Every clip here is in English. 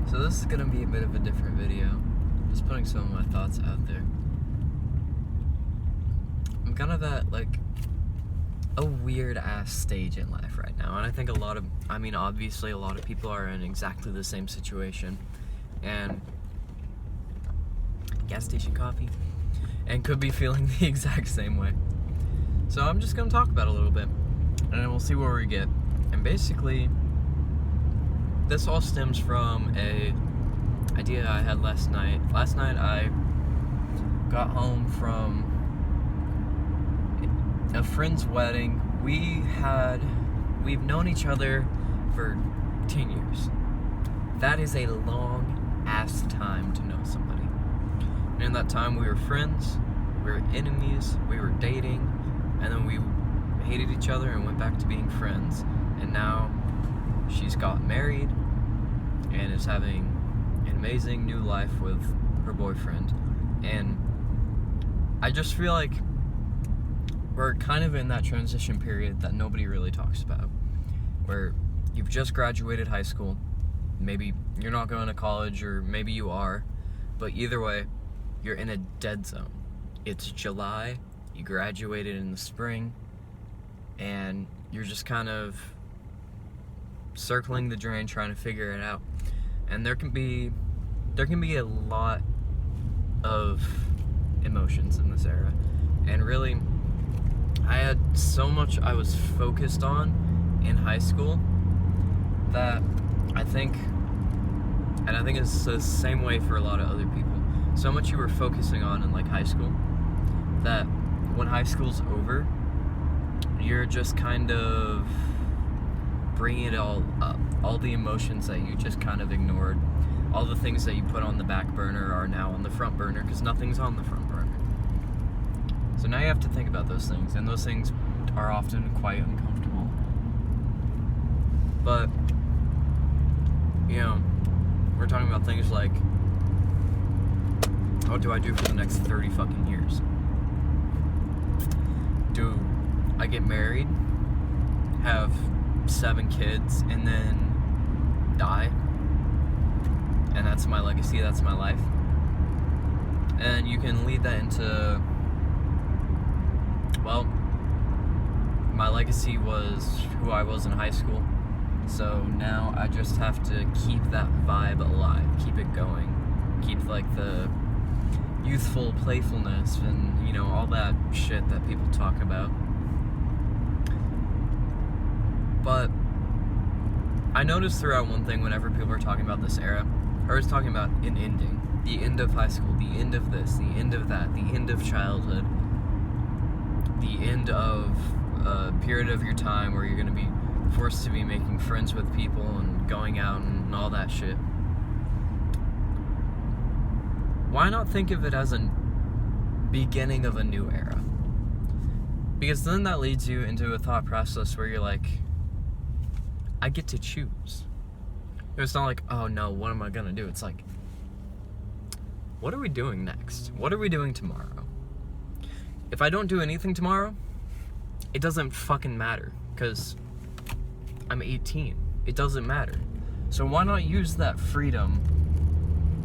So this is gonna be a bit of a different video. Just putting some of my thoughts out there. I'm kind of at like a weird ass stage in life right now, and I think obviously a lot of people are in exactly the same situation, and gas station coffee, and could be feeling the exact same way. So I'm just gonna talk about it a little bit, and then we'll see where we get. And basically, this all stems from a idea I had last night. Last night I got home from a friend's wedding. We've known each other for 10 years. That is a long ass time to know somebody. And in that time we were friends, we were enemies, we were dating, and then we hated each other and went back to being friends. And now she's got married and is having an amazing new life with her boyfriend. And I just feel like we're kind of in that transition period that nobody really talks about, where you've just graduated high school, maybe you're not going to college, or maybe you are, but either way, you're in a dead zone. It's July, you graduated in the spring, and you're just kind of circling the drain trying to figure it out. And there can be a lot of emotions in this era. And really, I had so much I was focused on in high school that I think it's the same way for a lot of other people. So much you were focusing on in like high school that when high school's over, you're just kind of bringing it all up. All the emotions that you just kind of ignored, all the things that you put on the back burner are now on the front burner because nothing's on the front burner. So now you have to think about those things, and those things are often quite uncomfortable. But, you know, we're talking about things like, what do I do for the next 30 fucking years? Do I get married, have 7 kids, and then die? And that's my legacy, that's my life. And you can lead that into, well, my legacy was who I was in high school. So now I just have to keep that vibe alive, keep it going, keep like the youthful playfulness and, you know, all that shit that people talk about. But I noticed throughout one thing whenever people are talking about this era, I was talking about an ending. The end of high school, the end of this, the end of that, the end of childhood, the end of a period of your time where you're going to be forced to be making friends with people and going out and all that shit. Why not think of it as a beginning of a new era? Because then that leads you into a thought process where you're like, I get to choose. It's not like, oh no, what am I gonna do? It's like, what are we doing next? What are we doing tomorrow? If I don't do anything tomorrow, it doesn't fucking matter, because I'm 18. It doesn't matter. So why not use that freedom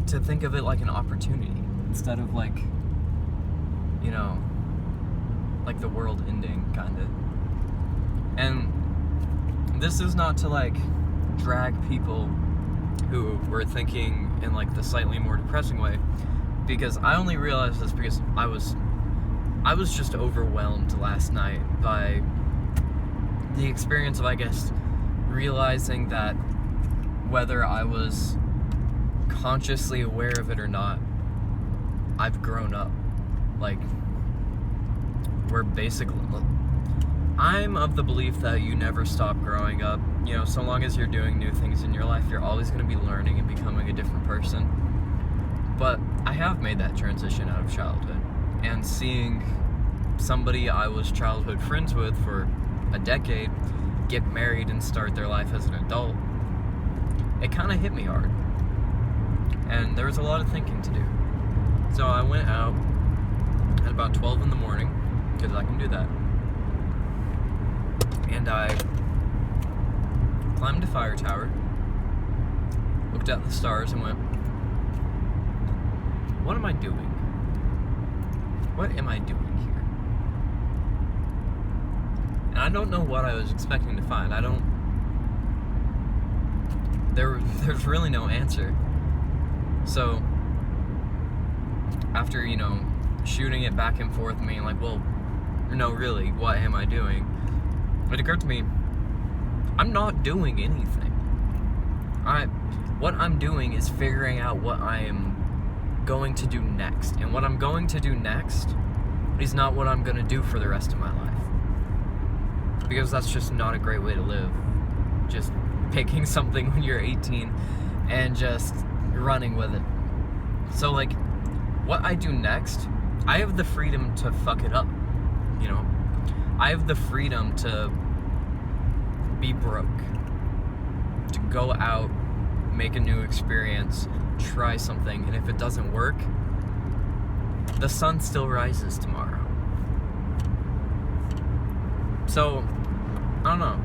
to think of it like an opportunity, instead of like, you know, like the world ending, kinda. And this is not to like drag people who were thinking in like the slightly more depressing way, because I only realized this because I was just overwhelmed last night by the experience of, I guess, realizing that whether I was consciously aware of it or not, I've grown up. Like, we're basically, I'm of the belief that you never stop growing up. You know, so long as you're doing new things in your life, you're always going to be learning and becoming a different person. But I have made that transition out of childhood, and seeing somebody I was childhood friends with for a decade get married and start their life as an adult, it kind of hit me hard. And there was a lot of thinking to do. So I went out at about 12 in the morning, because I can do that. And I climbed a fire tower, looked at the stars and went, what am I doing? What am I doing here? And I don't know what I was expecting to find. There's really no answer. So, after, shooting it back and forth, being like, well, no, really, what am I doing? It occurred to me, I'm not doing anything. What I'm doing is figuring out what I am going to do next. And what I'm going to do next is not what I'm going to do for the rest of my life. Because that's just not a great way to live. Just picking something when you're 18 and just running with it. So, like, what I do next, I have the freedom to fuck it up. I have the freedom to be broke, to go out, make a new experience, try something, and if it doesn't work, the sun still rises tomorrow. So, I don't know.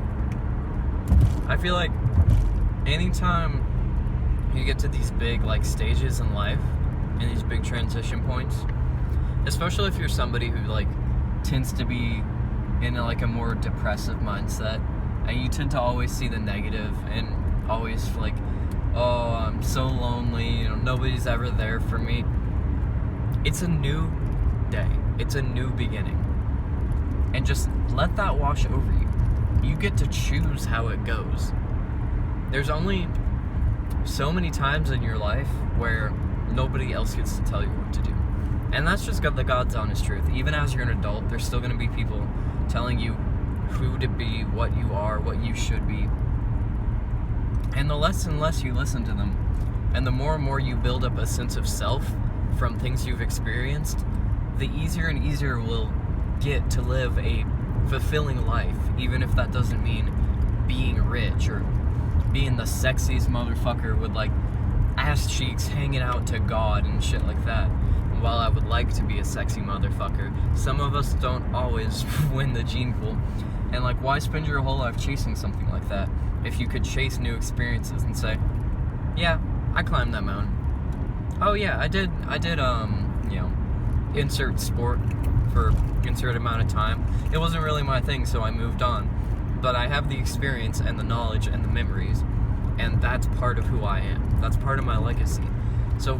I feel like anytime you get to these big, stages in life, and these big transition points, especially if you're somebody who, tends to be in a more depressive mindset, and you tend to always see the negative and always oh, I'm so lonely, nobody's ever there for me. It's a new day. It's a new beginning. And just let that wash over you. You get to choose how it goes. There's only so many times in your life where nobody else gets to tell you what to do. And that's just the God's honest truth. Even as you're an adult, there's still going to be people telling you who to be, what you are, what you should be. And the less and less you listen to them, and the more and more you build up a sense of self from things you've experienced, the easier and easier it will get to live a fulfilling life, even if that doesn't mean being rich or being the sexiest motherfucker with ass cheeks hanging out to God and shit like that. While I would like to be a sexy motherfucker, some of us don't always win the gene pool. And why spend your whole life chasing something like that if you could chase new experiences and say, yeah, I climbed that mountain. Oh yeah, I did insert sport for insert amount of time. It wasn't really my thing, so I moved on. But I have the experience and the knowledge and the memories, and that's part of who I am. That's part of my legacy. So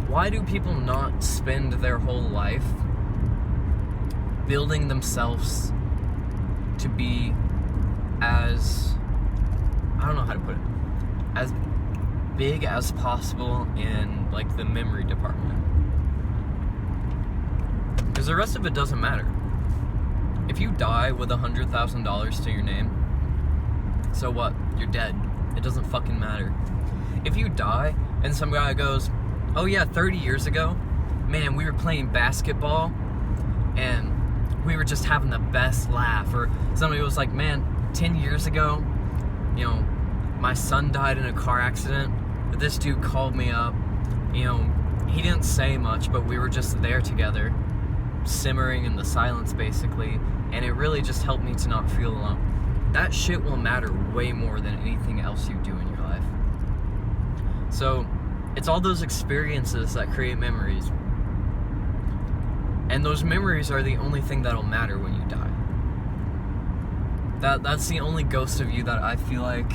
why do people not spend their whole life building themselves to be as, I don't know how to put it, as big as possible in the memory department? Because the rest of it doesn't matter. If you die with $100,000 to your name, so what? You're dead. It doesn't fucking matter. If you die and some guy goes, oh yeah, 30 years ago, man, we were playing basketball and we were just having the best laugh. Or somebody was like, man, 10 years ago, my son died in a car accident, but this dude called me up. He didn't say much, but we were just there together, simmering in the silence basically, and it really just helped me to not feel alone. That shit will matter way more than anything else you do in your life. So, it's all those experiences that create memories. And those memories are the only thing that'll matter when you die. That's the only ghost of you that I feel like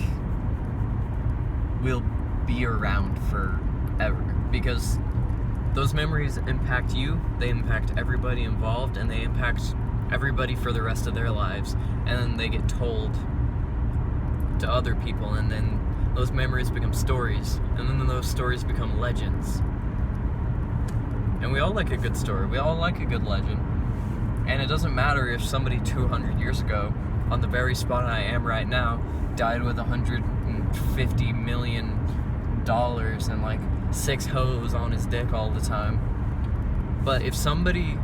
will be around forever. Because those memories impact you, they impact everybody involved, and they impact everybody for the rest of their lives. And then they get told to other people, and then those memories become stories, and then those stories become legends. And we all like a good story. We all like a good legend. And it doesn't matter if somebody 200 years ago, on the very spot I am right now, died with $150 million and 6 hoes on his dick all the time. But if somebody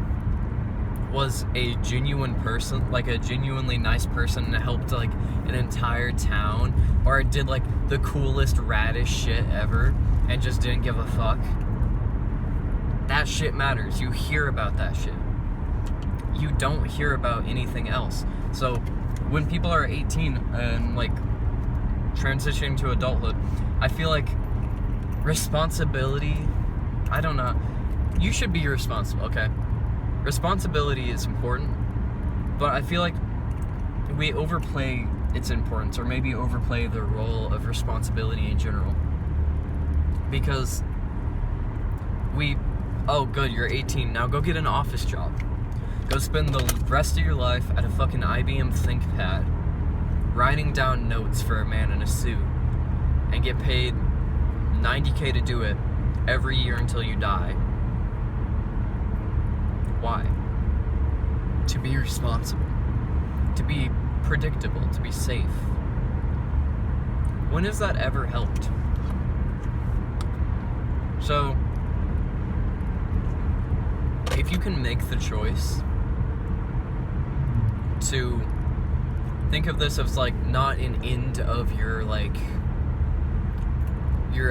was a genuine person, a genuinely nice person, and helped an entire town, or did the coolest, raddest shit ever, and just didn't give a fuck, that shit matters. You hear about that shit. You don't hear about anything else. So when people are 18 and transitioning to adulthood, I feel like responsibility, I don't know. You should be responsible, okay? Responsibility is important, but I feel like we overplay its importance, or maybe overplay the role of responsibility in general. Because oh good, you're 18, now go get an office job. Go spend the rest of your life at a fucking IBM ThinkPad, writing down notes for a man in a suit, and get paid $90K to do it every year until you die. Why? To be responsible. To be predictable. To be safe. When has that ever helped? So, if you can make the choice to think of this as like not an end of your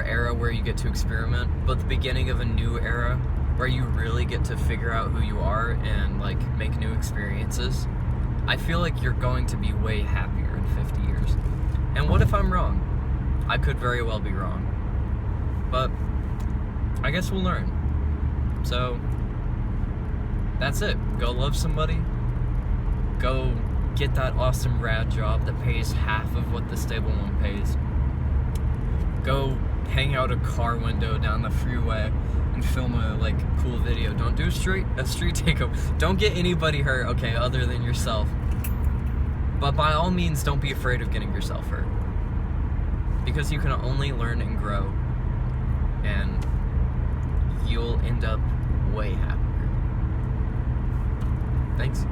era where you get to experiment, but the beginning of a new era where you really get to figure out who you are and like make new experiences, I feel like you're going to be way happier in 50 years. And what if I'm wrong? I could very well be wrong. But I guess we'll learn. So that's it. Go love somebody. Go get that awesome rad job that pays half of what the stable one pays. Go hang out a car window down the freeway and film a cool video. Don't do a street takeover. Don't get anybody hurt, okay, other than yourself. But by all means, don't be afraid of getting yourself hurt. Because you can only learn and grow, and you'll end up way happier. Thanks.